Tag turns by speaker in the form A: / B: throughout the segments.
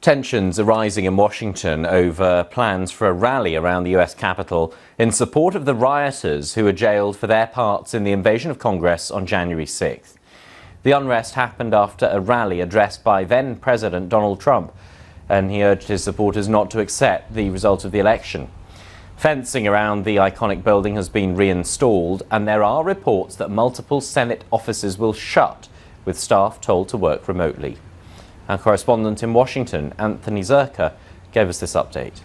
A: Tensions are rising in Washington over plans for a rally around the US Capitol in support of the rioters who were jailed for their parts in the invasion of Congress on January 6th. The unrest happened after a rally addressed by then President Donald Trump, and he urged his supporters not to accept the result of the election. Fencing around the iconic building has been reinstalled, and there are reports that multiple Senate offices will shut, with staff told to work remotely. Our correspondent in Washington, Anthony Zerka, gave us this update.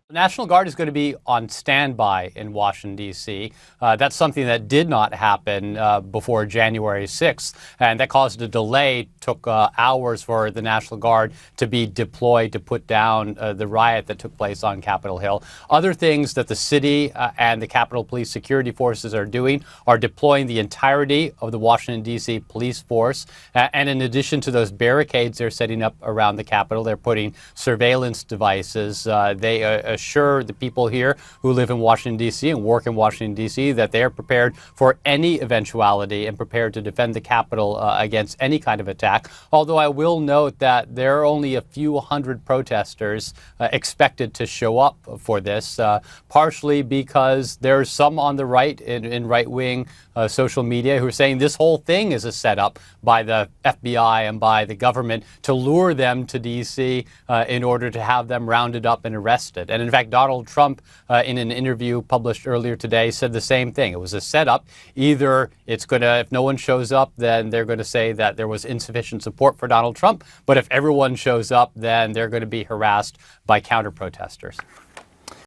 B: The National Guard is going to be on standby in Washington, D.C. That's something that did not happen before January 6th, and that caused a delay. Took hours for the National Guard to be deployed to put down the riot that took place on Capitol Hill. Other things that the city and the Capitol Police security forces are doing are deploying the entirety of the Washington, D.C. police force. And in addition to those barricades they're setting up around the Capitol, they're putting surveillance devices. They assure the people here who live in Washington, D.C. and work in Washington, D.C. that they are prepared for any eventuality and prepared to defend the Capitol against any kind of attack. Although I will note that there are only a few hundred protesters expected to show up for this, partially because there's some on the right in right-wing social media who are saying this whole thing is a setup by the FBI and by the government to lure them to D.C. In order to have them rounded up and arrested. And in fact, Donald Trump, in an interview published earlier today, said the same thing. It was a setup. Either it's going to, if no one shows up, then they're going to say that there was insufficient support for Donald Trump. But if everyone shows up, then they're going to be harassed by counter-protesters.